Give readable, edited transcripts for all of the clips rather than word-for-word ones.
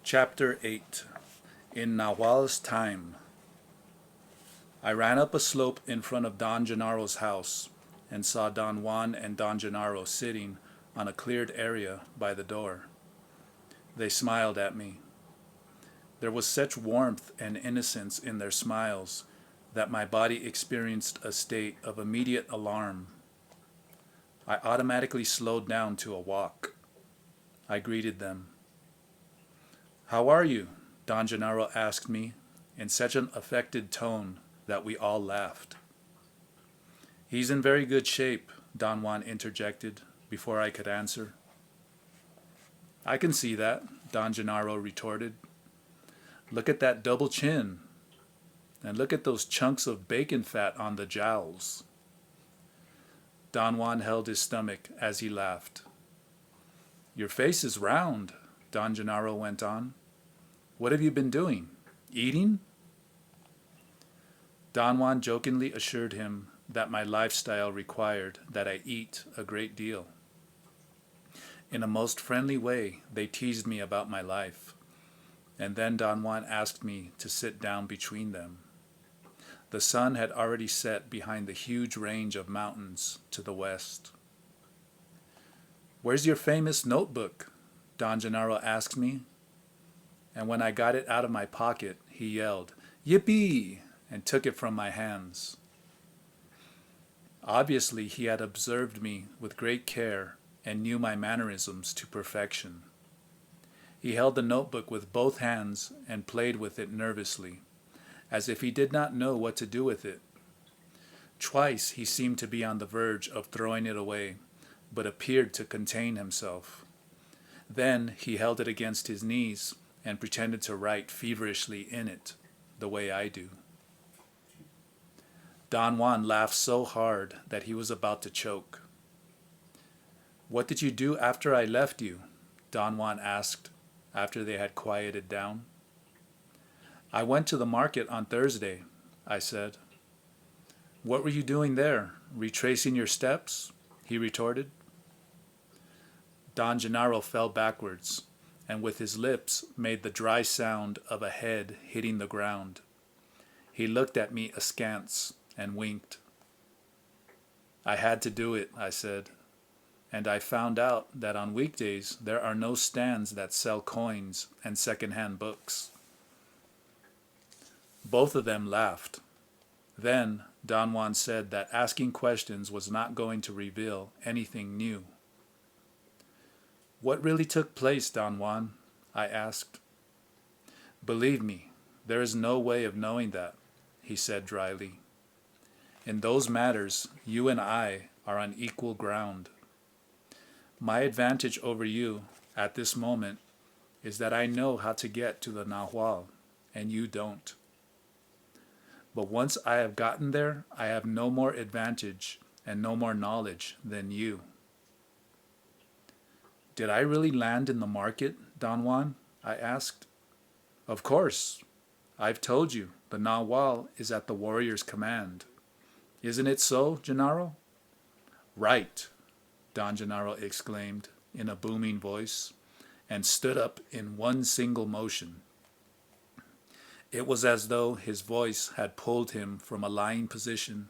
Chapter 8. In Nahual's Time. I ran up a slope in front of Don Gennaro's house and saw Don Juan and Don Gennaro sitting on a cleared area by the door. They smiled at me. There was such warmth and innocence in their smiles that my body experienced a state of immediate alarm. I automatically slowed down to a walk. I greeted them. "How are you?" Don Gennaro asked me in such an affected tone that we all laughed. "He's in very good shape," Don Juan interjected before I could answer. "I can see that," Don Gennaro retorted. "Look at that double chin, and look at those chunks of bacon fat on the jowls." Don Juan held his stomach as he laughed. "Your face is round," Don Gennaro went on. "What have you been doing? Eating?" Don Juan jokingly assured him that my lifestyle required that I eat a great deal. In a most friendly way, they teased me about my life, and then Don Juan asked me to sit down between them. The sun had already set behind the huge range of mountains to the west. "Where's your famous notebook?" Don Gennaro asked me, and when I got it out of my pocket, he yelled, "Yippee!" and took it from my hands. Obviously, he had observed me with great care and knew my mannerisms to perfection. He held the notebook with both hands and played with it nervously, as if he did not know what to do with it. Twice he seemed to be on the verge of throwing it away, but appeared to contain himself. Then he held it against his knees and pretended to write feverishly in it, the way I do. Don Juan laughed so hard that he was about to choke. "What did you do after I left you?" Don Juan asked, after they had quieted down. "I went to the market on Thursday," I said. "What were you doing there? Retracing your steps?" he retorted. Don Gennaro fell backwards, and with his lips made the dry sound of a head hitting the ground. He looked at me askance and winked. "I had to do it," I said, "and I found out that on weekdays there are no stands that sell coins and second-hand books." Both of them laughed. Then Don Juan said that asking questions was not going to reveal anything new. "What really took place, Don Juan?" I asked. "Believe me, there is no way of knowing that," he said dryly. "In those matters, you and I are on equal ground. My advantage over you at this moment is that I know how to get to the Nahual, and you don't. But once I have gotten there, I have no more advantage and no more knowledge than you." "Did I really land in the market, Don Juan?" I asked. "Of course. I've told you, the Nahual is at the warrior's command. Isn't it so, Gennaro?" "Right," Don Gennaro exclaimed in a booming voice, and stood up in one single motion. It was as though his voice had pulled him from a lying position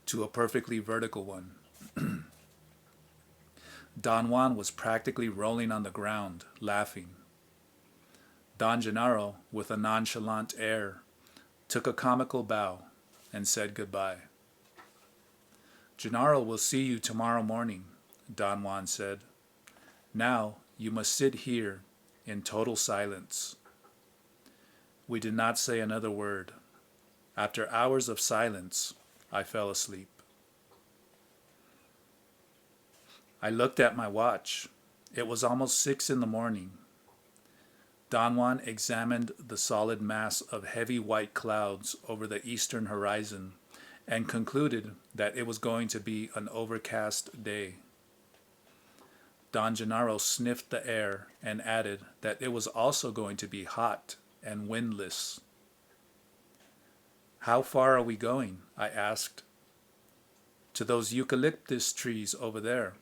to a perfectly vertical one. Don Juan was practically rolling on the ground, laughing. Don Gennaro, with a nonchalant air, took a comical bow and said goodbye. "Gennaro will see you tomorrow morning," Don Juan said. "Now you must sit here in total silence." We did not say another word. After hours of silence, I fell asleep. I looked at my watch. It was almost 6 in the morning. Don Juan examined the solid mass of heavy white clouds over the eastern horizon and concluded that it was going to be an overcast day. Don Gennaro sniffed the air and added that it was also going to be hot and windless. "How far are we going?" I asked. "To those eucalyptus trees over there,"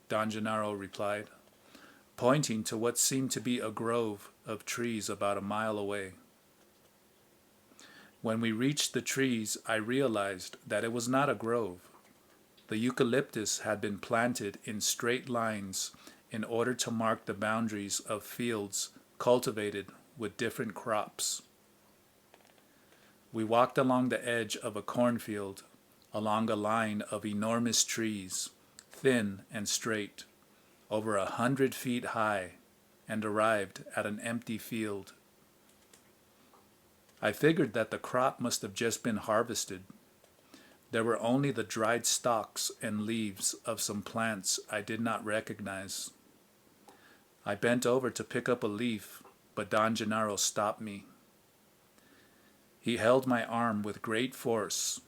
Don Gennaro replied. pointing to what seemed to be a grove of trees about a mile away. When we reached the trees, I realized that it was not a grove. The eucalyptus had been planted in straight lines in order to mark the boundaries of fields cultivated with different crops. We walked along the edge of a cornfield, along a line of enormous trees, thin and straight, over 100 feet high, and arrived at an empty field. I figured that the crop must have just been harvested. There were only the dried stalks and leaves of some plants I did not recognize. I bent over to pick up a leaf, but Don Gennaro stopped me. He held my arm with great force.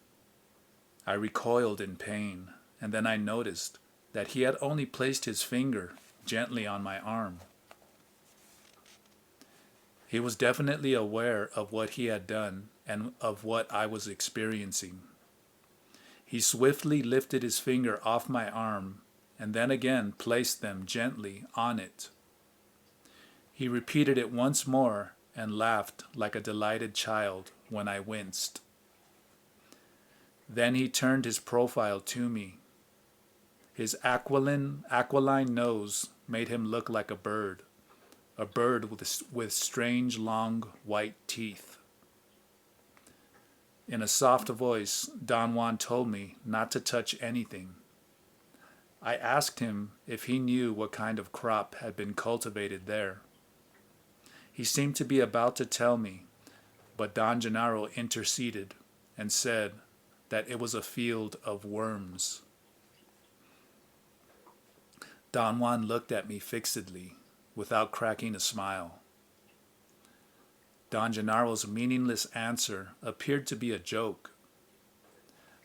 I recoiled in pain, and then I noticed that he had only placed his finger gently on my arm. He was definitely aware of what he had done and of what I was experiencing. He swiftly lifted his finger off my arm and then again placed them gently on it. He repeated it once more and laughed like a delighted child when I winced. Then he turned his profile to me. His aquiline nose made him look like a bird with strange long white teeth. In a soft voice, Don Juan told me not to touch anything. I asked him if he knew what kind of crop had been cultivated there. He seemed to be about to tell me, but Don Gennaro interceded and said that it was a field of worms. Don Juan looked at me fixedly, without cracking a smile. Don Gennaro's meaningless answer appeared to be a joke.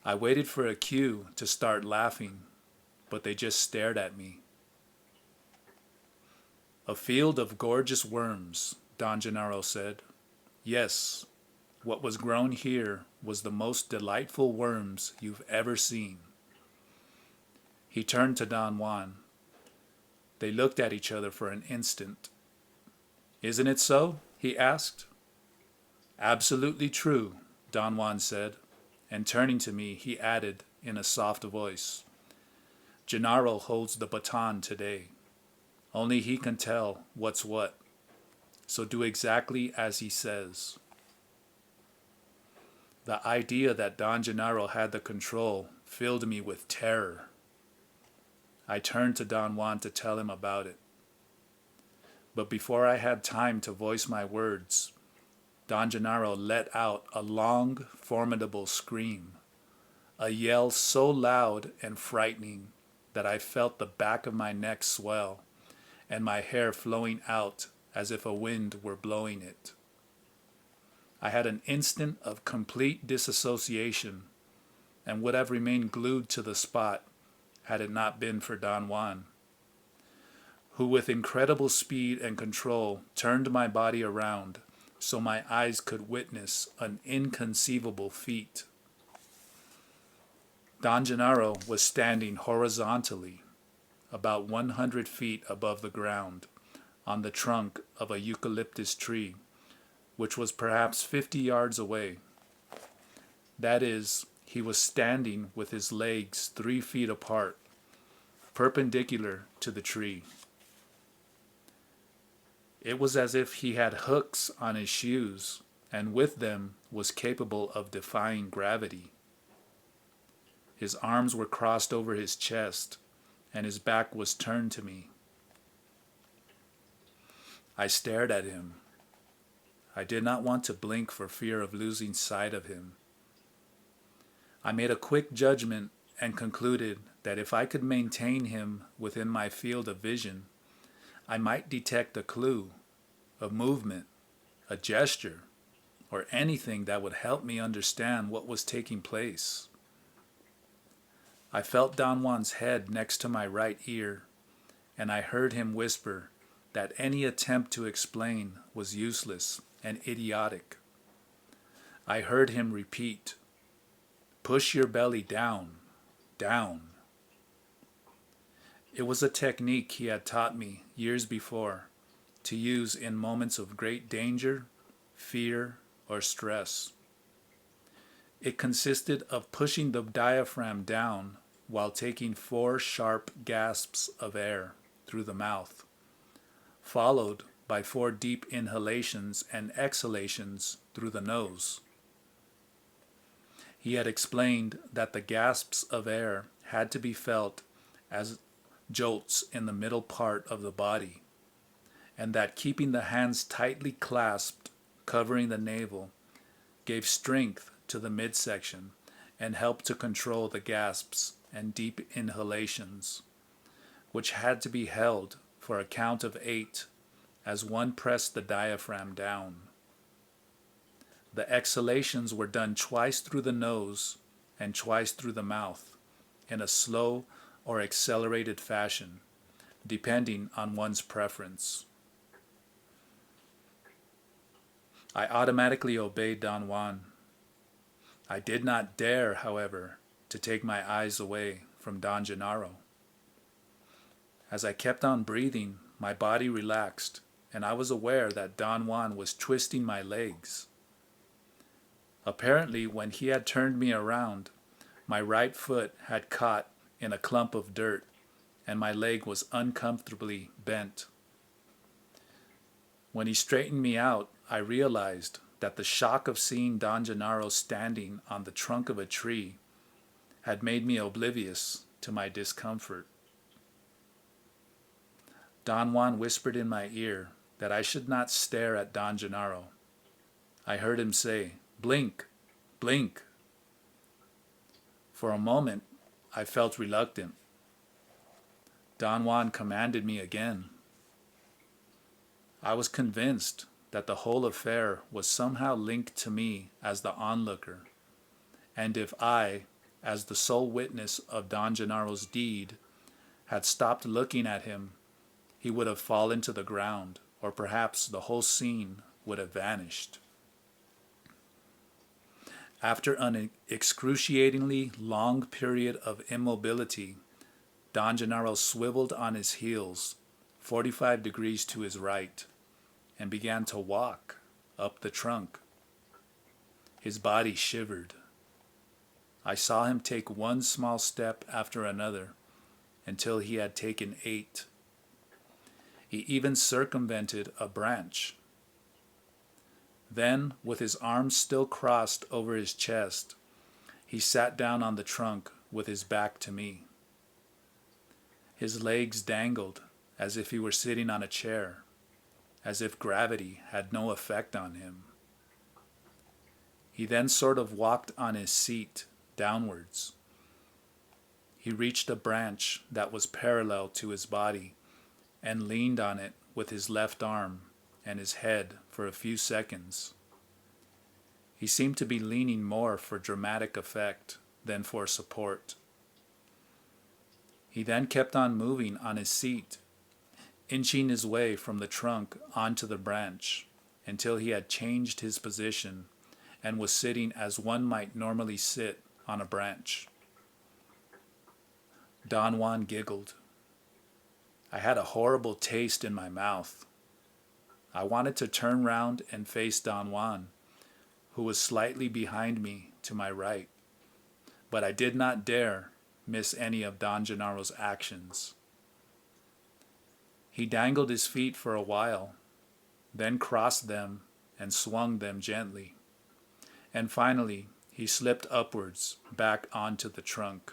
I waited for a cue to start laughing, but they just stared at me. A field of gorgeous worms, Don Gennaro said. Yes, what was grown here was the most delightful worms you've ever seen. He turned to Don Juan. They looked at each other for an instant. Isn't it so? He asked. Absolutely true, Don Juan said, and turning to me, he added in a soft voice, Gennaro holds the baton today. Only he can tell what's what. So do exactly as he says. The idea that Don Gennaro had the control filled me with terror. I turned to Don Juan to tell him about it. But before I had time to voice my words, Don Gennaro let out a long, formidable scream, a yell so loud and frightening that I felt the back of my neck swell and my hair flowing out as if a wind were blowing it. I had an instant of complete disassociation and would have remained glued to the spot had it not been for Don Juan, who with incredible speed and control turned my body around so my eyes could witness an inconceivable feat. Don Gennaro was standing horizontally, about 100 feet above the ground, on the trunk of a eucalyptus tree, which was perhaps 50 yards away. That is, he was standing with his legs 3 feet apart, perpendicular to the tree. It was as if he had hooks on his shoes, and with them was capable of defying gravity. His arms were crossed over his chest, and his back was turned to me. I stared at him. I did not want to blink for fear of losing sight of him. I made a quick judgment and concluded that if I could maintain him within my field of vision, I might detect a clue, a movement, a gesture, or anything that would help me understand what was taking place. I felt Don Juan's head next to my right ear, and I heard him whisper that any attempt to explain was useless and idiotic. I heard him repeat, "Push your belly down, down." It was a technique he had taught me years before to use in moments of great danger, fear, or stress. It consisted of pushing the diaphragm down while taking 4 sharp gasps of air through the mouth, followed by 4 deep inhalations and exhalations through the nose. He had explained that the gasps of air had to be felt as jolts in the middle part of the body, and that keeping the hands tightly clasped, covering the navel, gave strength to the midsection and helped to control the gasps and deep inhalations, which had to be held for a count of 8 as one pressed the diaphragm down. The exhalations were done twice through the nose and twice through the mouth in a slow or accelerated fashion, depending on one's preference. I automatically obeyed Don Juan. I did not dare, however, to take my eyes away from Don Gennaro. As I kept on breathing, my body relaxed, and I was aware that Don Juan was twisting my legs. Apparently, when he had turned me around, my right foot had caught in a clump of dirt, and my leg was uncomfortably bent. When he straightened me out, I realized that the shock of seeing Don Gennaro standing on the trunk of a tree had made me oblivious to my discomfort. Don Juan whispered in my ear that I should not stare at Don Gennaro. I heard him say, "Blink, blink." For a moment, I felt reluctant. Don Juan commanded me again. I was convinced that the whole affair was somehow linked to me as the onlooker, and if I, as the sole witness of Don Gennaro's deed, had stopped looking at him, he would have fallen to the ground, or perhaps the whole scene would have vanished. After an excruciatingly long period of immobility, Don Gennaro swiveled on his heels, 45 degrees to his right, and began to walk up the trunk. His body shivered. I saw him take one small step after another until he had taken 8. He even circumvented a branch. Then, with his arms still crossed over his chest, he sat down on the trunk with his back to me. His legs dangled as if he were sitting on a chair, as if gravity had no effect on him. He then sort of walked on his seat downwards. He reached a branch that was parallel to his body and leaned on it with his left arm and his head for a few seconds. He seemed to be leaning more for dramatic effect than for support. He then kept on moving on his seat, inching his way from the trunk onto the branch until he had changed his position and was sitting as one might normally sit on a branch. Don Juan giggled. I had a horrible taste in my mouth. I wanted to turn round and face Don Juan, who was slightly behind me to my right, but I did not dare miss any of Don Gennaro's actions. He dangled his feet for a while, then crossed them and swung them gently, and finally he slipped upwards back onto the trunk.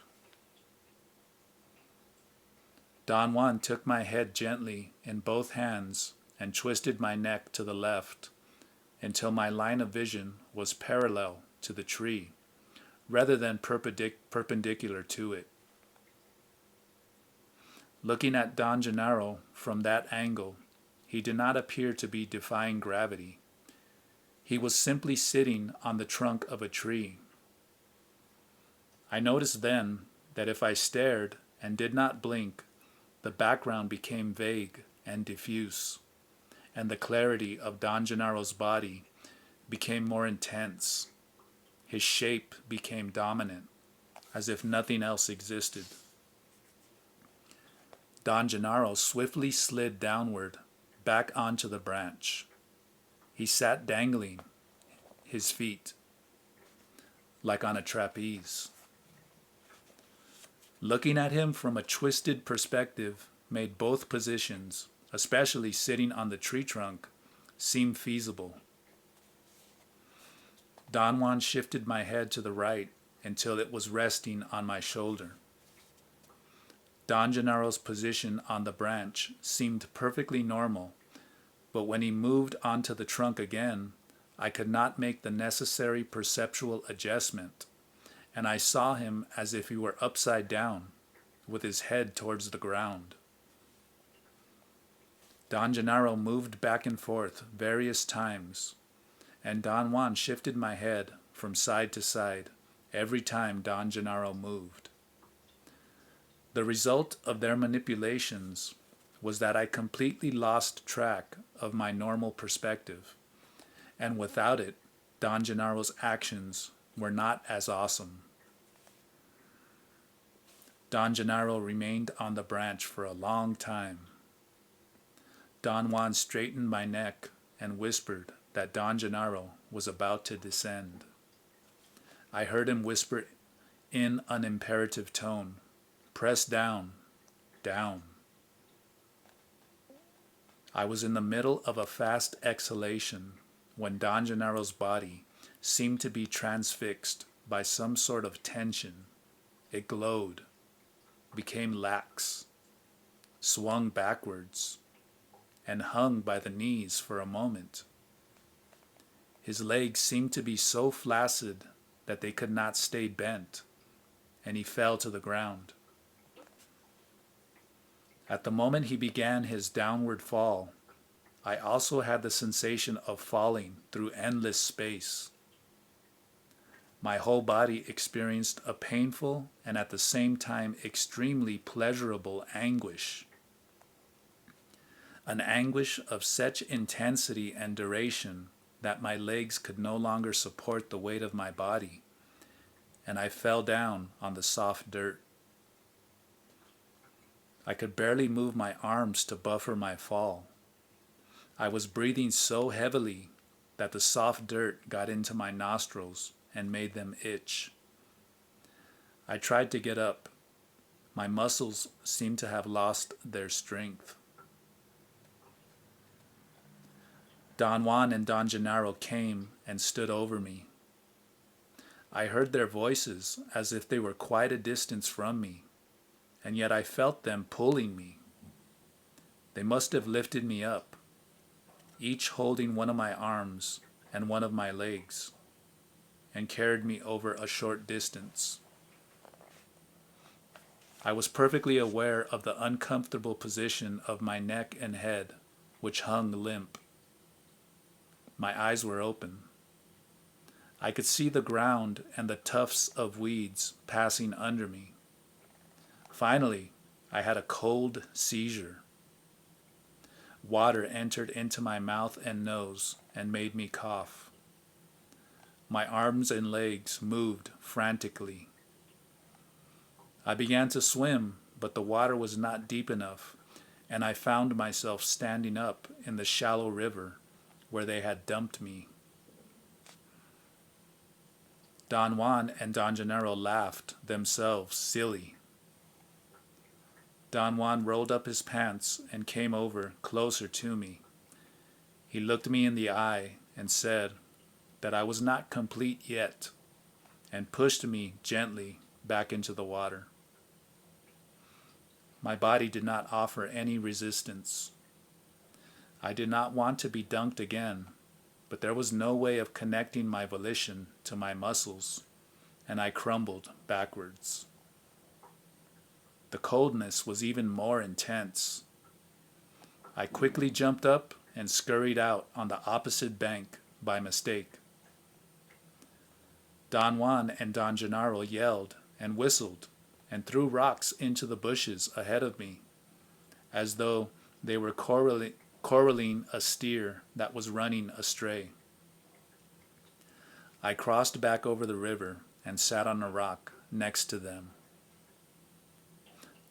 Don Juan took my head gently in both hands and twisted my neck to the left until my line of vision was parallel to the tree, rather than perpendicular to it. Looking at Don Gennaro from that angle, he did not appear to be defying gravity. He was simply sitting on the trunk of a tree. I noticed then that if I stared and did not blink, the background became vague and diffuse, and the clarity of Don Gennaro's body became more intense. His shape became dominant, as if nothing else existed. Don Gennaro swiftly slid downward, back onto the branch. He sat dangling his feet, like on a trapeze. Looking at him from a twisted perspective made both positions, especially sitting on the tree trunk, seem feasible. Don Juan shifted my head to the right until it was resting on my shoulder. Don Gennaro's position on the branch seemed perfectly normal, but when he moved onto the trunk again, I could not make the necessary perceptual adjustment, and I saw him as if he were upside down, with his head towards the ground. Don Gennaro moved back and forth various times, and Don Juan shifted my head from side to side every time Don Gennaro moved. The result of their manipulations was that I completely lost track of my normal perspective, and without it, Don Gennaro's actions were not as awesome. Don Gennaro remained on the branch for a long time. Don Juan straightened my neck and whispered that Don Gennaro was about to descend. I heard him whisper in an imperative tone, "Press down, down." I was in the middle of a fast exhalation when Don Gennaro's body seemed to be transfixed by some sort of tension. It glowed, became lax, swung backwards, and hung by the knees for a moment. His legs seemed to be so flaccid that they could not stay bent, and he fell to the ground. At the moment he began his downward fall, I also had the sensation of falling through endless space. My whole body experienced a painful and at the same time extremely pleasurable anguish. An anguish of such intensity and duration that my legs could no longer support the weight of my body, and I fell down on the soft dirt. I could barely move my arms to buffer my fall. I was breathing so heavily that the soft dirt got into my nostrils and made them itch. I tried to get up. My muscles seemed to have lost their strength. Don Juan and Don Gennaro came and stood over me. I heard their voices as if they were quite a distance from me, and yet I felt them pulling me. They must have lifted me up, each holding one of my arms and one of my legs, and carried me over a short distance. I was perfectly aware of the uncomfortable position of my neck and head, which hung limp. My eyes were open. I could see the ground and the tufts of weeds passing under me. Finally, I had a cold seizure. Water entered into my mouth and nose and made me cough. My arms and legs moved frantically. I began to swim, but the water was not deep enough, and I found myself standing up in the shallow river where they had dumped me. Don Juan and Don Gennaro laughed themselves silly. Don Juan rolled up his pants and came over closer to me. He looked me in the eye and said that I was not complete yet, and pushed me gently back into the water. My body did not offer any resistance. I did not want to be dunked again, but there was no way of connecting my volition to my muscles, and I crumbled backwards. The coldness was even more intense. I quickly jumped up and scurried out on the opposite bank by mistake. Don Juan and Don Gennaro yelled and whistled and threw rocks into the bushes ahead of me, as though they were corralling a steer that was running astray. I crossed back over the river and sat on a rock next to them.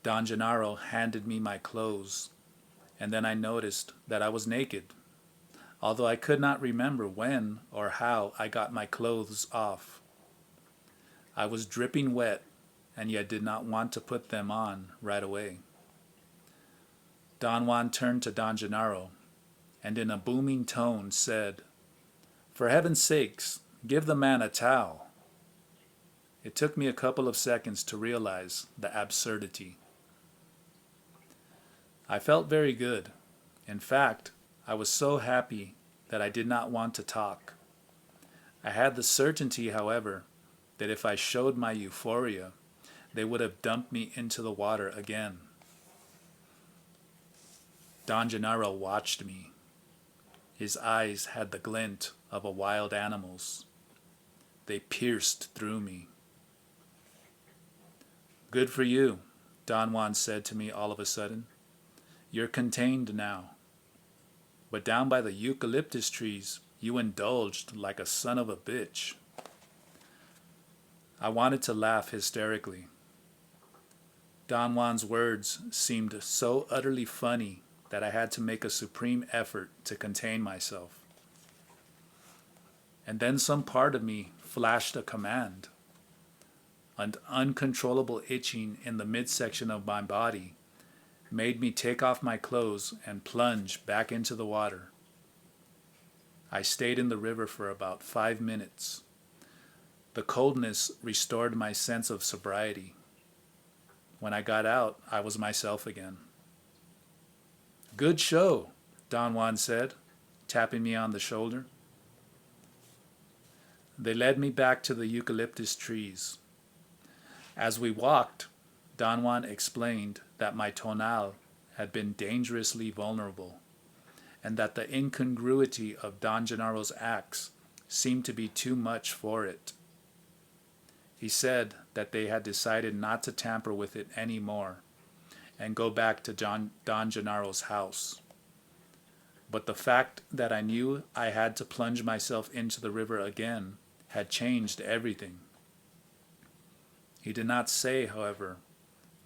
Don Gennaro handed me my clothes, and then I noticed that I was naked, although I could not remember when or how I got my clothes off. I was dripping wet, and yet did not want to put them on right away. Don Juan turned to Don Gennaro, and in a booming tone said, "For heaven's sakes, give the man a towel." It took me a couple of seconds to realize the absurdity. I felt very good. In fact, I was so happy that I did not want to talk. I had the certainty, however, that if I showed my euphoria, they would have dumped me into the water again. Don Gennaro watched me. His eyes had the glint of a wild animal's. They pierced through me. "Good for you," Don Juan said to me all of a sudden. "You're contained now. But down by the eucalyptus trees, you indulged like a son of a bitch." I wanted to laugh hysterically. Don Juan's words seemed so utterly funny that I had to make a supreme effort to contain myself. And then some part of me flashed a command. An uncontrollable itching in the midsection of my body made me take off my clothes and plunge back into the water. I stayed in the river for about 5 minutes. The coldness restored my sense of sobriety. When I got out, I was myself again. "Good show," Don Juan said, tapping me on the shoulder. They led me back to the eucalyptus trees. As we walked, Don Juan explained that my tonal had been dangerously vulnerable, and that the incongruity of Don Gennaro's acts seemed to be too much for it. He said that they had decided not to tamper with it any more and go back to Don Gennaro's house. But the fact that I knew I had to plunge myself into the river again had changed everything. He did not say, however,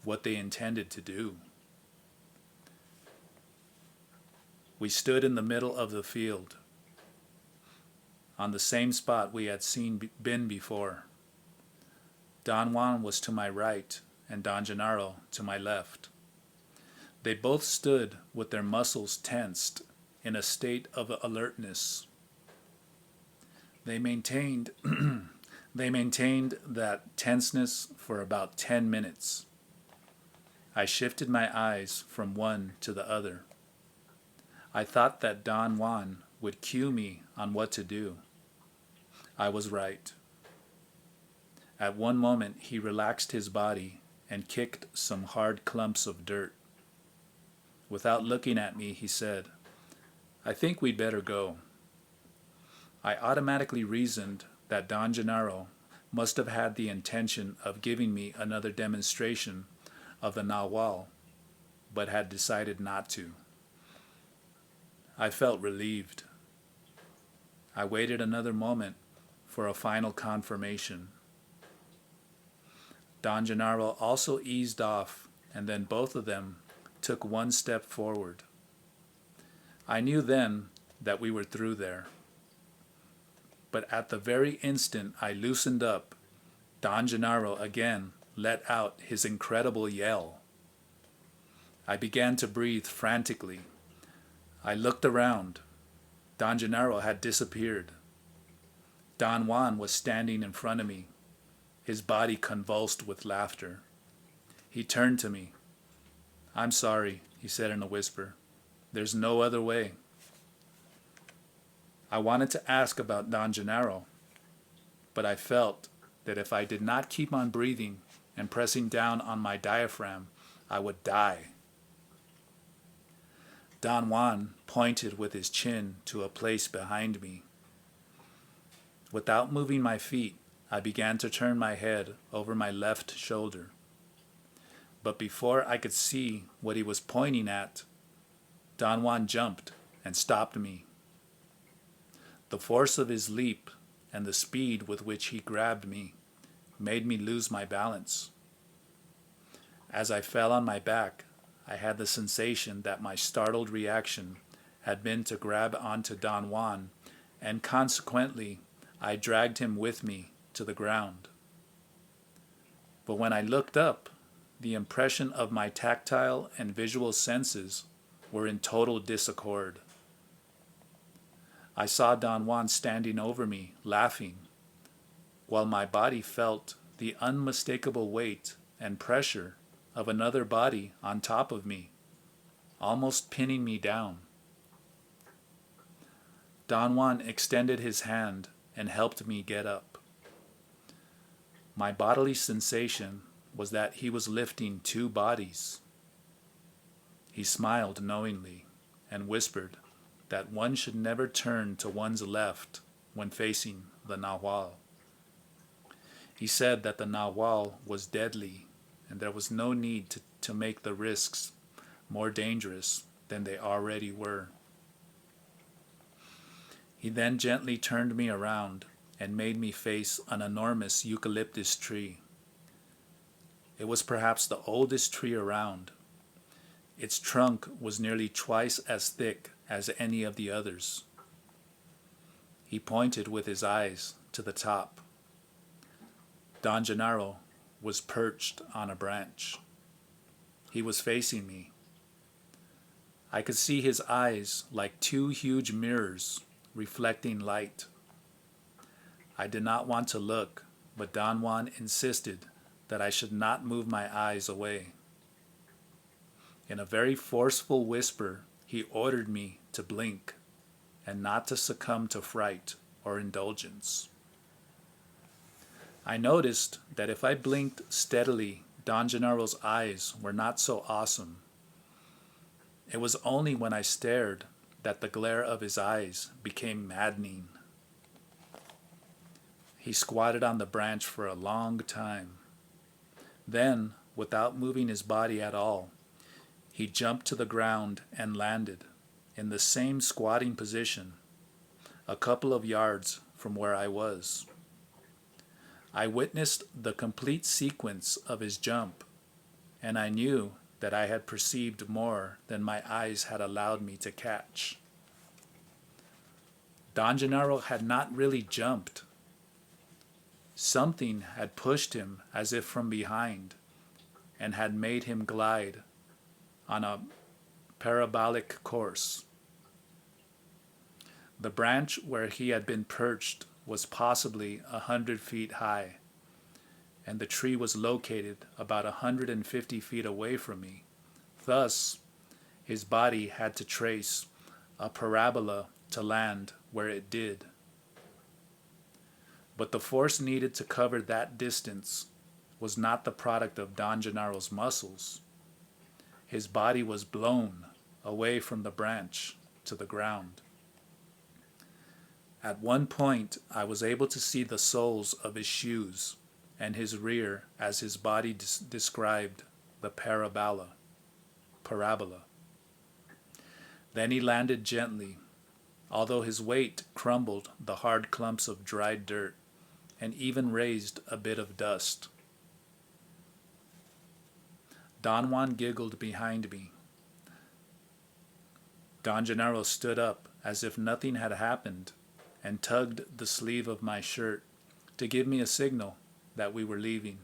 what they intended to do. We stood in the middle of the field, on the same spot we had been before. Don Juan was to my right and Don Gennaro to my left. They both stood with their muscles tensed in a state of alertness. They maintained that tenseness for about 10 minutes. I shifted my eyes from one to the other. I thought that Don Juan would cue me on what to do. I was right. At one moment he relaxed his body and kicked some hard clumps of dirt. Without looking at me, he said, "I think we'd better go." I automatically reasoned that Don Gennaro must have had the intention of giving me another demonstration of the Nahual, but had decided not to. I felt relieved. I waited another moment for a final confirmation. Don Gennaro also eased off, and then both of them took one step forward. I knew then that we were through there. But at the very instant I loosened up, Don Gennaro again let out his incredible yell. I began to breathe frantically. I looked around. Don Gennaro had disappeared. Don Juan was standing in front of me, his body convulsed with laughter. He turned to me. "I'm sorry," he said in a whisper. "There's no other way." I wanted to ask about Don Gennaro, but I felt that if I did not keep on breathing and pressing down on my diaphragm, I would die. Don Juan pointed with his chin to a place behind me. Without moving my feet, I began to turn my head over my left shoulder. But before I could see what he was pointing at, Don Juan jumped and stopped me. The force of his leap and the speed with which he grabbed me made me lose my balance. As I fell on my back, I had the sensation that my startled reaction had been to grab onto Don Juan, and consequently, I dragged him with me to the ground. But when I looked up, the impression of my tactile and visual senses were in total disaccord. I saw Don Juan standing over me, laughing, while my body felt the unmistakable weight and pressure of another body on top of me, almost pinning me down. Don Juan extended his hand and helped me get up. My bodily sensation was that he was lifting two bodies. He smiled knowingly and whispered that one should never turn to one's left when facing the Nahual. He said that the Nahual was deadly and there was no need to make the risks more dangerous than they already were. He then gently turned me around and made me face an enormous eucalyptus tree. It was perhaps the oldest tree around. Its trunk was nearly twice as thick as any of the others. He pointed with his eyes to the top. Don Gennaro was perched on a branch. He was facing me. I could see his eyes like two huge mirrors reflecting light. I did not want to look, but Don Juan insisted that I should not move my eyes away. In a very forceful whisper, he ordered me to blink and not to succumb to fright or indulgence. I noticed that if I blinked steadily, Don Gennaro's eyes were not so awesome. It was only when I stared that the glare of his eyes became maddening. He squatted on the branch for a long time. Then, without moving his body at all, he jumped to the ground and landed in the same squatting position, a couple of yards from where I was. I witnessed the complete sequence of his jump, and I knew that I had perceived more than my eyes had allowed me to catch. Don Gennaro had not really jumped. Something had pushed him as if from behind and had made him glide on a parabolic course. The branch where he had been perched was possibly 100 feet high, and the tree was located about 150 feet away from me. Thus, his body had to trace a parabola to land where it did. But the force needed to cover that distance was not the product of Don Gennaro's muscles. His body was blown away from the branch to the ground. At one point, I was able to see the soles of his shoes and his rear as his body described the parabola. Then he landed gently, although his weight crumbled the hard clumps of dried dirt and even raised a bit of dust. Don Juan giggled behind me. Don Gennaro stood up as if nothing had happened and tugged the sleeve of my shirt to give me a signal that we were leaving.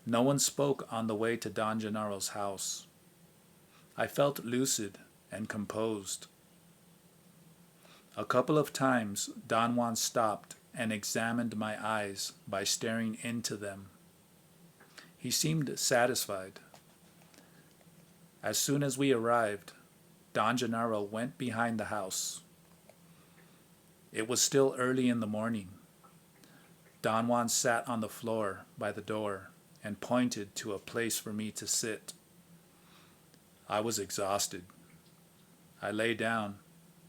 No one spoke on the way to Don Gennaro's house. I felt lucid and composed. A couple of times Don Juan stopped and examined my eyes by staring into them. He seemed satisfied. As soon as we arrived, Don Gennaro went behind the house. It was still early in the morning. Don Juan sat on the floor by the door and pointed to a place for me to sit. I was exhausted. I lay down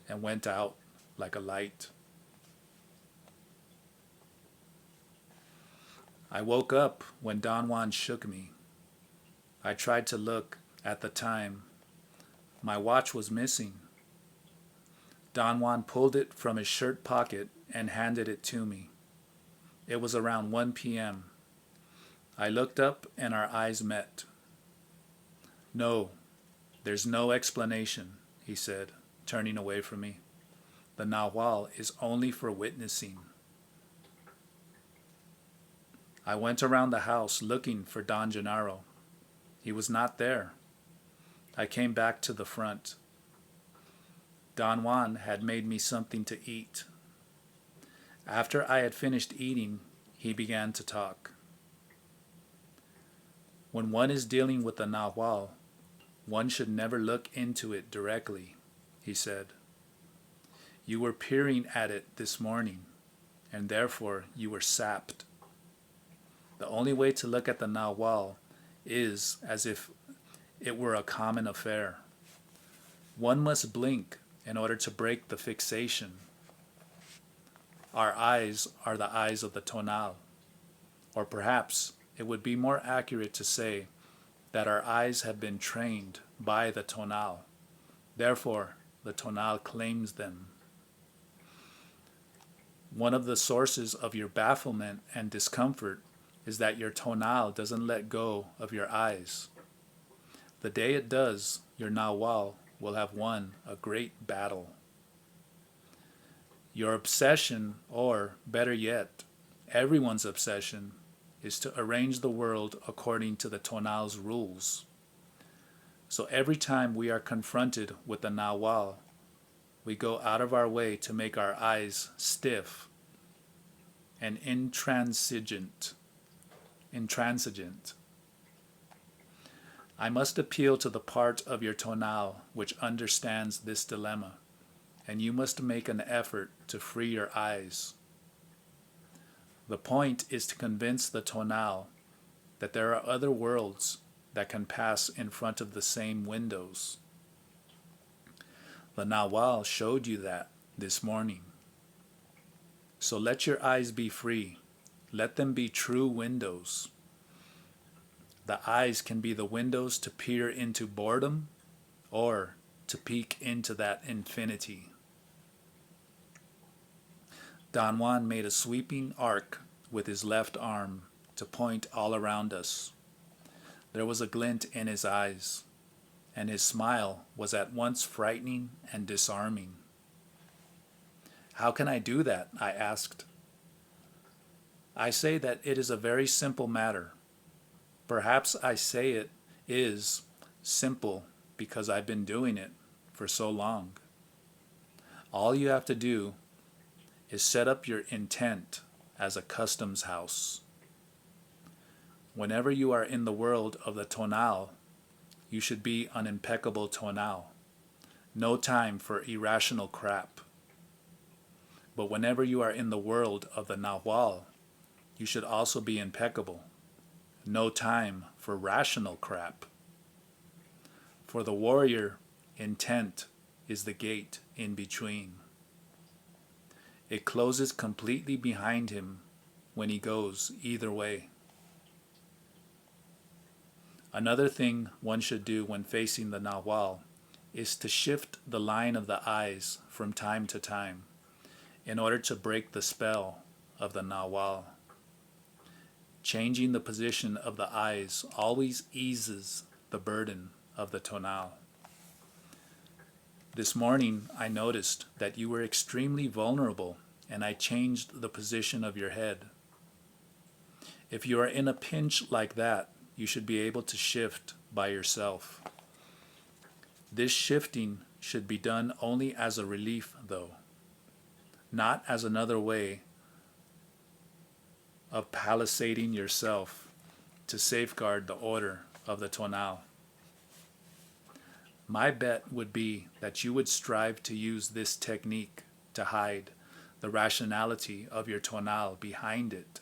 and went out like a light. I woke up when Don Juan shook me. I tried to look at the time. My watch was missing. Don Juan pulled it from his shirt pocket and handed it to me. It was around 1 p.m. I looked up and our eyes met. No, there's no explanation, he said, turning away from me. The Nahual is only for witnessing. I went around the house looking for Don Gennaro. He was not there. I came back to the front. Don Juan had made me something to eat. After I had finished eating, he began to talk. When one is dealing with the Nahual, one should never look into it directly, he said. You were peering at it this morning, and therefore you were sapped. The only way to look at the Nahual is as if it were a common affair. One must blink in order to break the fixation. Our eyes are the eyes of the tonal, or perhaps it would be more accurate to say that our eyes have been trained by the tonal. Therefore, the tonal claims them. One of the sources of your bafflement and discomfort is that your tonal doesn't let go of your eyes. The day it does, your Nahual will have won a great battle. Your obsession, or better yet, everyone's obsession, is to arrange the world according to the tonal's rules. So every time we are confronted with the Nahual, we go out of our way to make our eyes stiff and intransigent. I must appeal to the part of your tonal which understands this dilemma, and you must make an effort to free your eyes. The point is to convince the tonal that there are other worlds that can pass in front of the same windows. The Nahual showed you that this morning. So let your eyes be free. Let them be true windows. The eyes can be the windows to peer into boredom or to peek into that infinity. Don Juan made a sweeping arc with his left arm to point all around us. There was a glint in his eyes, and his smile was at once frightening and disarming. How can I do that? I asked. I say that it is a very simple matter. Perhaps I say it is simple because I've been doing it for so long. All you have to do is set up your intent as a customs house. Whenever you are in the world of the tonal, you should be an impeccable tonal. No time for irrational crap. But whenever you are in the world of the Nahual, you should also be impeccable. No time for rational crap. For the warrior, intent is the gate in between. It closes completely behind him when he goes either way. Another thing one should do when facing the Nahual is to shift the line of the eyes from time to time in order to break the spell of the Nahual. Changing the position of the eyes always eases the burden of the tonal. This morning I noticed that you were extremely vulnerable, and I changed the position of your head. If you are in a pinch like that, you should be able to shift by yourself. This shifting should be done only as a relief, though, not as another way of palisading yourself to safeguard the order of the tonal. My bet would be that you would strive to use this technique to hide the rationality of your tonal behind it,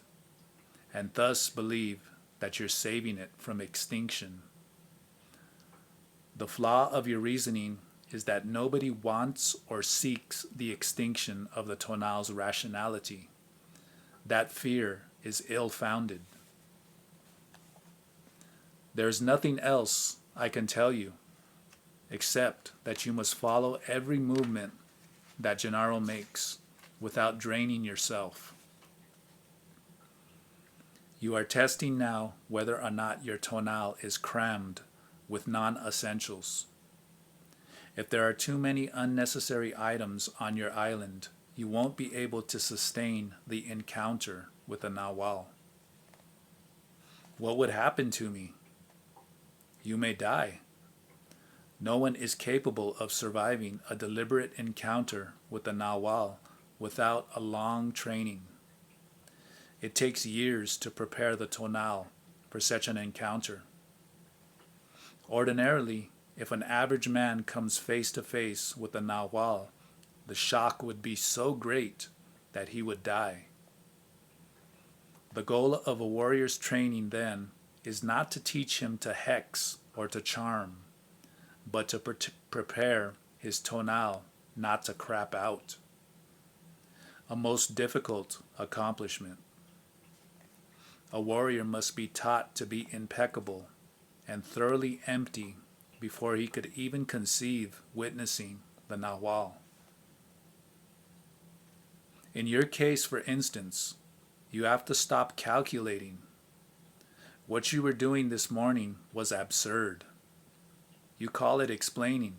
and thus believe that you're saving it from extinction. The flaw of your reasoning is that nobody wants or seeks the extinction of the tonal's rationality. That fear is ill-founded. There's nothing else I can tell you except that you must follow every movement that Gennaro makes without draining yourself. You are testing now whether or not your tonal is crammed with non-essentials. If there are too many unnecessary items on your island, you won't be able to sustain the encounter with the Nawal. What would happen to me? You may die. No one is capable of surviving a deliberate encounter with the Nawal without a long training. It takes years to prepare the tonal for such an encounter. Ordinarily, if an average man comes face to face with the Nawal, the shock would be so great that he would die. The goal of a warrior's training then is not to teach him to hex or to charm, but to prepare his tonal not to crap out. A most difficult accomplishment. A warrior must be taught to be impeccable and thoroughly empty before he could even conceive witnessing the Nawal. In your case, for instance, you have to stop calculating. What you were doing this morning was absurd. You call it explaining.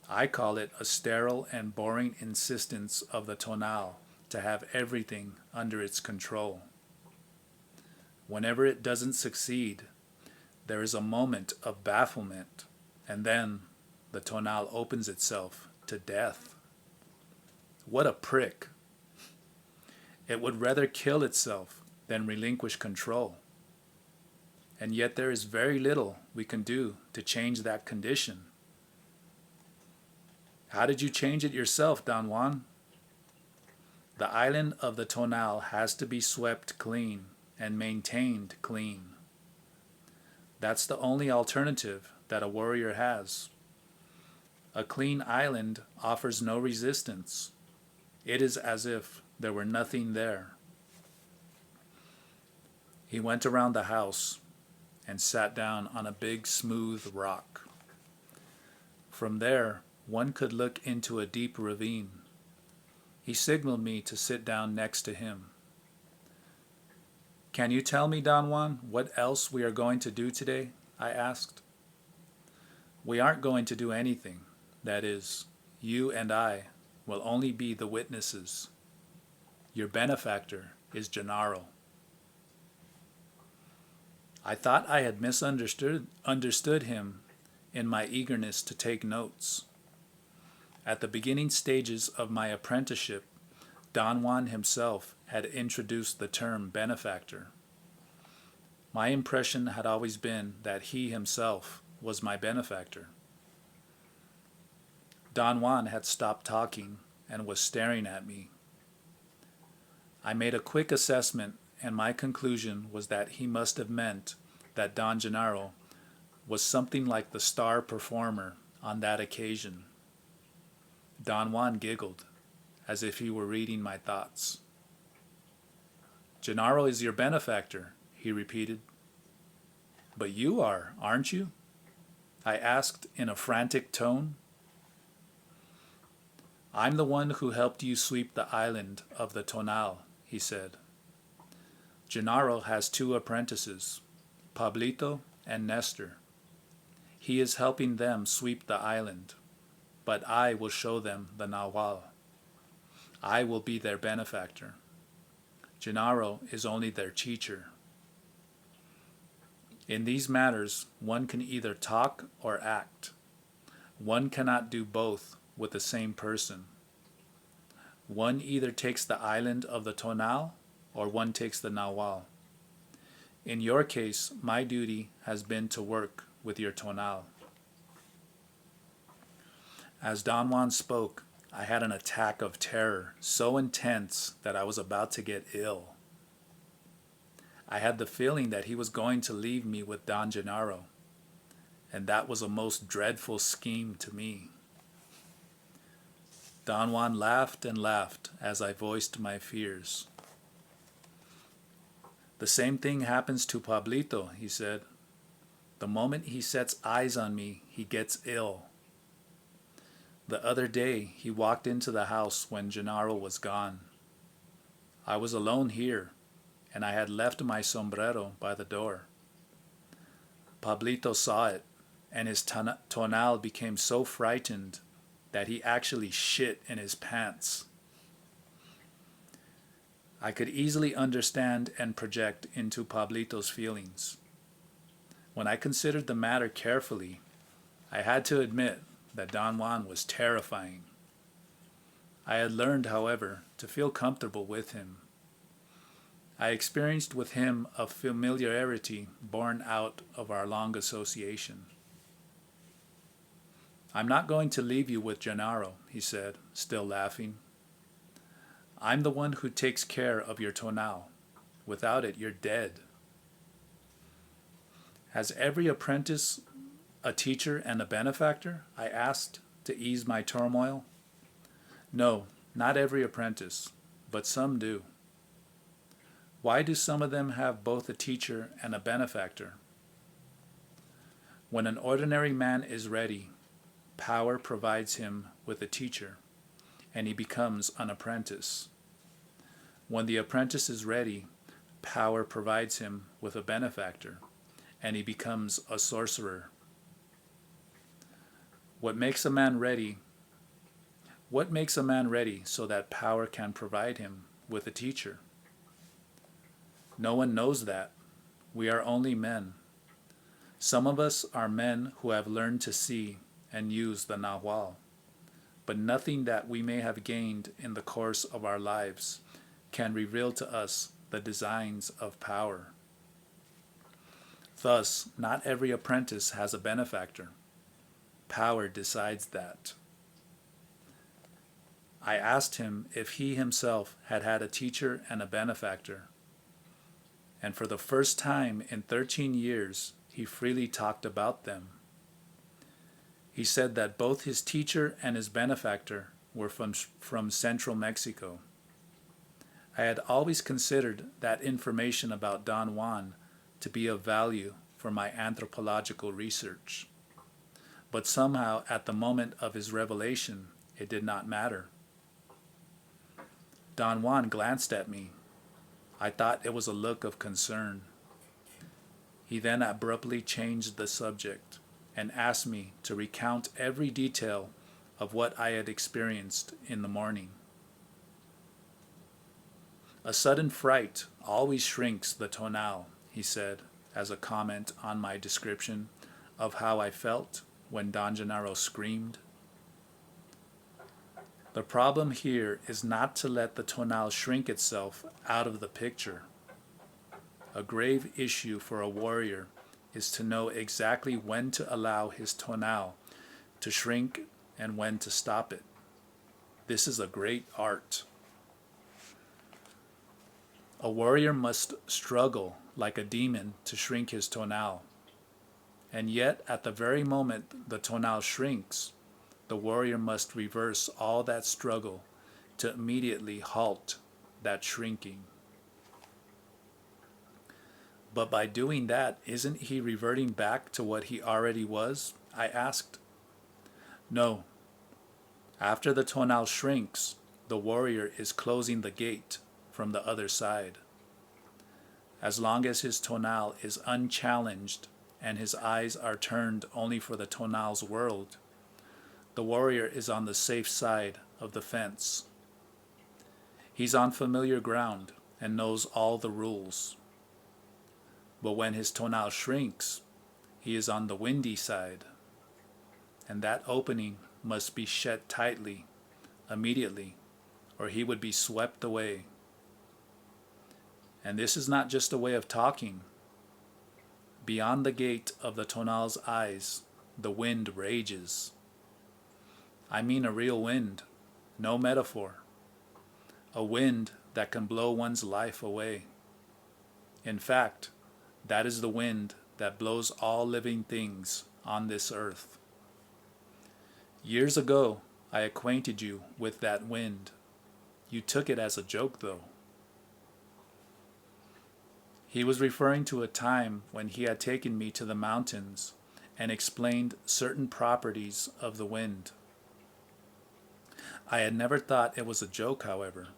I call it a sterile and boring insistence of the tonal to have everything under its control. Whenever it doesn't succeed, there is a moment of bafflement, and then the tonal opens itself to death. What a prick! It would rather kill itself than relinquish control. And yet there is very little we can do to change that condition. How did you change it yourself, Don Juan? The island of the tonal has to be swept clean and maintained clean. That's the only alternative that a warrior has. A clean island offers no resistance. It is as if there were nothing there. He went around the house and sat down on a big smooth rock. From there, one could look into a deep ravine. He signaled me to sit down next to him. Can you tell me, Don Juan, what else we are going to do today? I asked. We aren't going to do anything. That is, you and I will only be the witnesses. Your benefactor is Gennaro. I thought I had misunderstood him in my eagerness to take notes. At the beginning stages of my apprenticeship, Don Juan himself had introduced the term benefactor. My impression had always been that he himself was my benefactor. Don Juan had stopped talking and was staring at me. I made a quick assessment, and my conclusion was that he must have meant that Don Gennaro was something like the star performer on that occasion. Don Juan giggled, as if he were reading my thoughts. Gennaro is your benefactor, he repeated. But you are, aren't you? I asked in a frantic tone. I'm the one who helped you sweep the island of the Tonal, he said. Gennaro has 2 apprentices, Pablito and Nestor. He is helping them sweep the island, but I will show them the Nawal. I will be their benefactor. Gennaro is only their teacher. In these matters, one can either talk or act. One cannot do both with the same person. One either takes the island of the Tonal or one takes the Nawal. In your case, my duty has been to work with your Tonal. As Don Juan spoke, I had an attack of terror so intense that I was about to get ill. I had the feeling that he was going to leave me with Don Gennaro, and that was a most dreadful scheme to me. Don Juan laughed and laughed as I voiced my fears. The same thing happens to Pablito, he said. The moment he sets eyes on me, he gets ill. The other day, he walked into the house when Gennaro was gone. I was alone here, and I had left my sombrero by the door. Pablito saw it, and his tonal became so frightened that he actually shit in his pants. I could easily understand and project into Pablito's feelings. When I considered the matter carefully, I had to admit that Don Juan was terrifying. I had learned, however, to feel comfortable with him. I experienced with him a familiarity born out of our long association. "I'm not going to leave you with Gennaro," he said, still laughing. "I'm the one who takes care of your tonal. Without it, you're dead." "Has every apprentice a teacher and a benefactor?" I asked, to ease my turmoil. "No, not every apprentice, but some do." "Why do some of them have both a teacher and a benefactor?" "When an ordinary man is ready, power provides him with a teacher, and he becomes an apprentice. When the apprentice is ready, power provides him with a benefactor, and he becomes a sorcerer." What makes a man ready so that power can provide him with a teacher? No one knows that. We are only men. Some of us are men who have learned to see and use the Nahual, but nothing that we may have gained in the course of our lives can reveal to us the designs of power. Thus, not every apprentice has a benefactor. Power decides that. I asked him if he himself had had a teacher and a benefactor, and for the first time in 13 years, he freely talked about them. He said that both his teacher and his benefactor were from central Mexico. I had always considered that information about Don Juan to be of value for my anthropological research. But somehow, at the moment of his revelation, it did not matter. Don Juan glanced at me. I thought it was a look of concern. He then abruptly changed the subject and asked me to recount every detail of what I had experienced in the morning. "A sudden fright always shrinks the tonal," he said, as a comment on my description of how I felt when Don Gennaro screamed. "The problem here is not to let the tonal shrink itself out of the picture. A grave issue for a warrior is to know exactly when to allow his tonal to shrink and when to stop it. This is a great art. A warrior must struggle like a demon to shrink his tonal. And yet, at the very moment the tonal shrinks, the warrior must reverse all that struggle to immediately halt that shrinking." "But by doing that, isn't he reverting back to what he already was?" I asked. "No. After the tonal shrinks, the warrior is closing the gate from the other side. As long as his tonal is unchallenged and his eyes are turned only for the tonal's world, the warrior is on the safe side of the fence. He's on familiar ground and knows all the rules. But when his tonal shrinks, he is on the windy side, and that opening must be shut tightly, immediately, or he would be swept away. And this is not just a way of talking. Beyond the gate of the tonal's eyes, the wind rages. I mean a real wind, no metaphor. A wind that can blow one's life away. In fact, that is the wind that blows all living things on this earth. Years ago, I acquainted you with that wind. You took it as a joke, though." He was referring to a time when he had taken me to the mountains and explained certain properties of the wind. I had never thought it was a joke, however.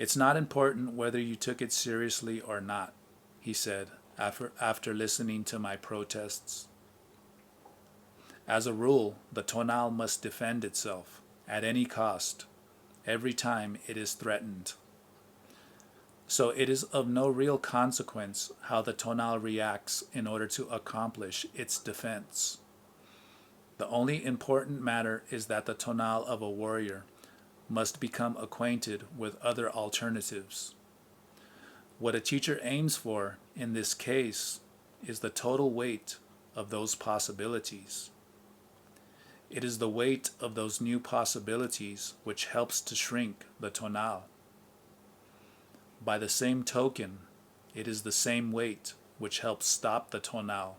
It's not important whether you took it seriously or not, he said, after listening to my protests. As a rule, the tonal must defend itself, at any cost, every time it is threatened. So it is of no real consequence how the tonal reacts in order to accomplish its defense. The only important matter is that the tonal of a warrior must become acquainted with other alternatives. What a teacher aims for in this case is the total weight of those possibilities. It is the weight of those new possibilities which helps to shrink the tonal. By the same token, it is the same weight which helps stop the tonal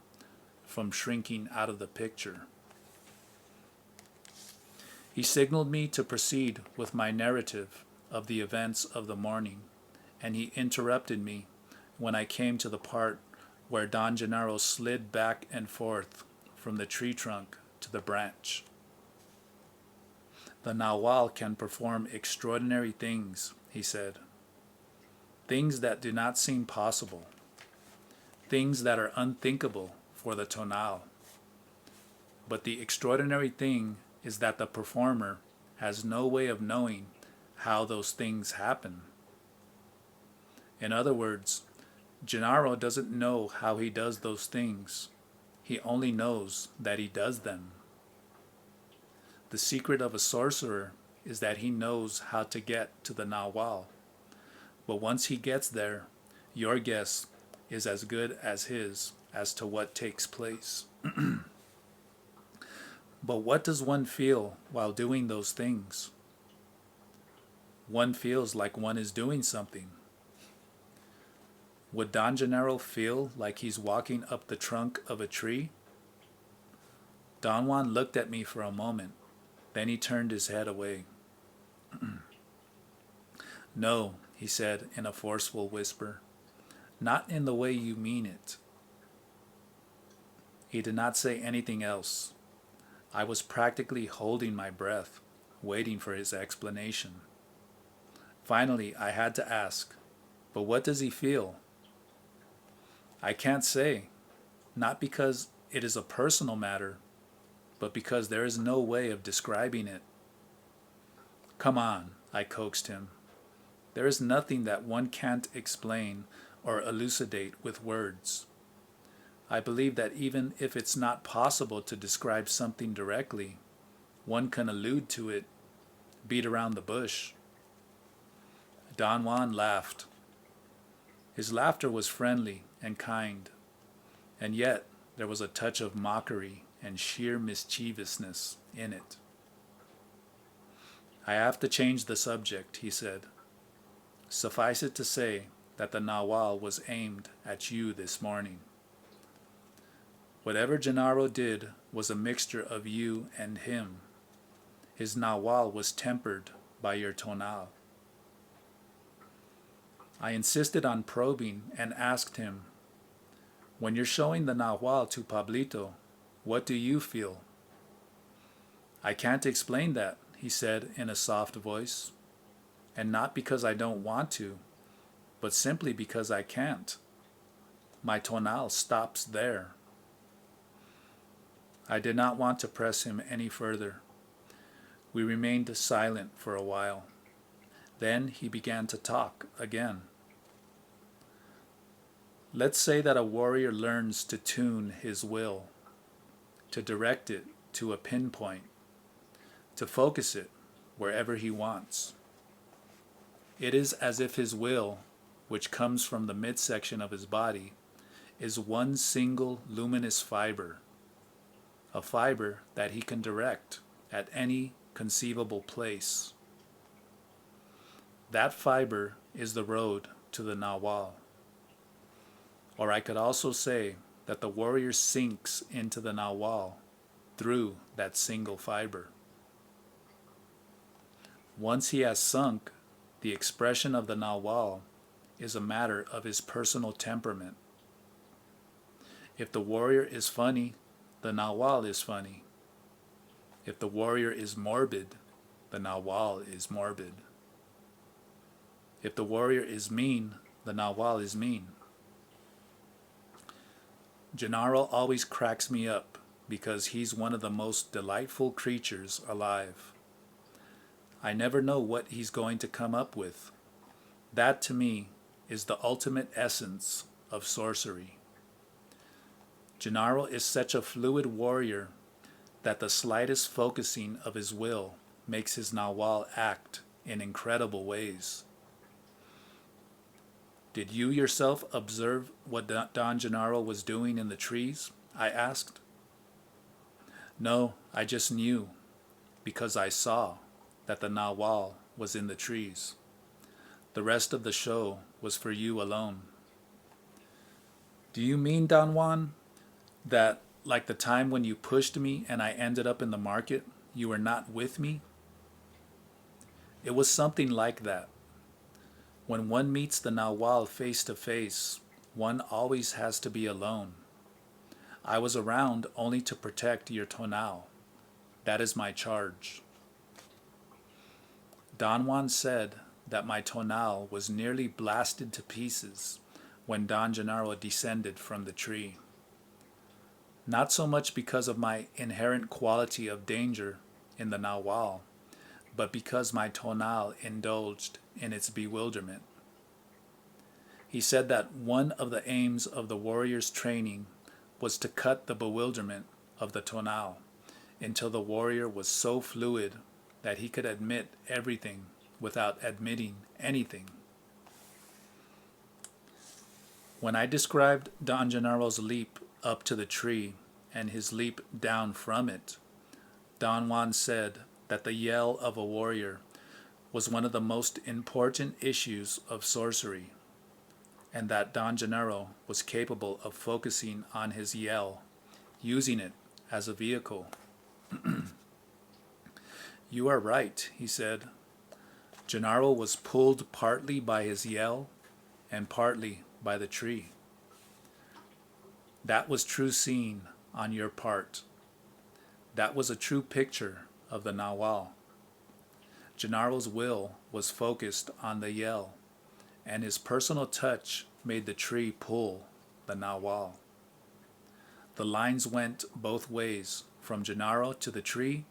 from shrinking out of the picture. He signaled me to proceed with my narrative of the events of the morning, and he interrupted me when I came to the part where Don Gennaro slid back and forth from the tree trunk to the branch. The Nahual can perform extraordinary things, he said. Things that do not seem possible. Things that are unthinkable for the tonal. But the extraordinary thing is that the performer has no way of knowing how those things happen. In other words, Gennaro doesn't know how he does those things. He only knows that he does them. The secret of a sorcerer is that he knows how to get to the Nahual. But once he gets there, your guess is as good as his as to what takes place. But what does one feel while doing those things? One feels like one is doing something. Would Don Gennaro feel like he's walking up the trunk of a tree? Don Juan looked at me for a moment. Then he turned his head away. No, he said in a forceful whisper. Not in the way you mean it. He did not say anything else. I was practically holding my breath, waiting for his explanation. Finally, I had to ask, but what does he feel? I can't say, not because it is a personal matter, but because there is no way of describing it. Come on, I coaxed him. There is nothing that one can't explain or elucidate with words. I believe that even if it's not possible to describe something directly, one can allude to it, beat around the bush. Don Juan laughed. His laughter was friendly and kind, and yet there was a touch of mockery and sheer mischievousness in it. I have to change the subject, he said. Suffice it to say that the Nahual was aimed at you this morning. Whatever Gennaro did was a mixture of you and him. His Nahual was tempered by your tonal. I insisted on probing and asked him, when you're showing the Nahual to Pablito, what do you feel? I can't explain that, he said in a soft voice, and not because I don't want to, but simply because I can't. My tonal stops there. I did not want to press him any further. We remained silent for a while. Then he began to talk again. Let's say that a warrior learns to tune his will, to direct it to a pinpoint, to focus it wherever he wants. It is as if his will, which comes from the midsection of his body, is one single luminous fiber, a fiber that he can direct at any conceivable place. That fiber is the road to the Nahual. Or I could also say that the warrior sinks into the Nahual through that single fiber. Once he has sunk, the expression of the Nahual is a matter of his personal temperament. If the warrior is funny, the Nahual is funny. If the warrior is morbid, the Nahual is morbid. If the warrior is mean, the Nahual is mean. Gennaro always cracks me up because he's one of the most delightful creatures alive. I never know what he's going to come up with. That to me is the ultimate essence of sorcery. Gennaro is such a fluid warrior that the slightest focusing of his will makes his Nahual act in incredible ways. Did you yourself observe what Don Gennaro was doing in the trees? I asked. No, I just knew, because I saw that the Nahual was in the trees. The rest of the show was for you alone. Do you mean, Don Juan, that like the time when you pushed me and I ended up in the market, you were not with me? It was something like that. When one meets the Nahual face to face, one always has to be alone. I was around only to protect your tonal. That is my charge. Don Juan said that my tonal was nearly blasted to pieces when Don Gennaro descended from the tree. Not so much because of my inherent quality of danger in the Nahual, but because my tonal indulged in its bewilderment. He said that one of the aims of the warrior's training was to cut the bewilderment of the tonal until the warrior was so fluid that he could admit everything without admitting anything. When I described Don Gennaro's leap up to the tree and his leap down from it, Don Juan said that the yell of a warrior was one of the most important issues of sorcery, and that Don Gennaro was capable of focusing on his yell, using it as a vehicle. You are right, he said. Gennaro was pulled partly by his yell and partly by the tree. That was true seeing on your part. That was a true picture of the Nahual. Gennaro's will was focused on the yell, and his personal touch made the tree pull the Nahual. The lines went both ways, from Gennaro to the tree,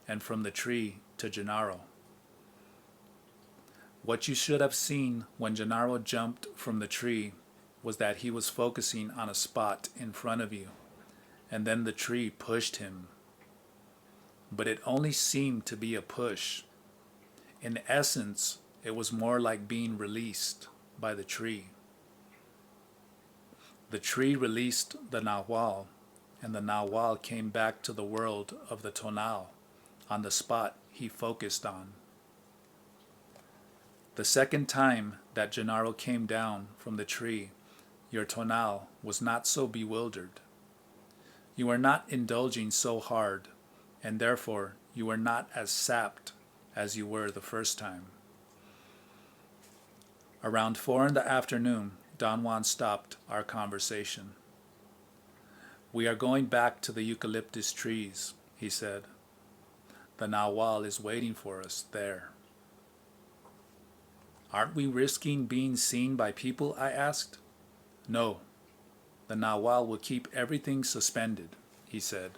and from the tree to Gennaro. What you should have seen when Gennaro jumped from the tree was that he was focusing on a spot in front of you, and then the tree pushed him. But it only seemed to be a push. In essence, it was more like being released by the tree. The tree released the Nahual, and the Nahual came back to the world of the tonal, on the spot he focused on. The second time that Gennaro came down from the tree, your tonal was not so bewildered. You were not indulging so hard, and therefore you were not as sapped as you were the first time. Around 4 p.m, Don Juan stopped our conversation. We are going back to the eucalyptus trees, he said. The Nahual is waiting for us there. Aren't we risking being seen by people? I asked. No, the Nahual will keep everything suspended, he said.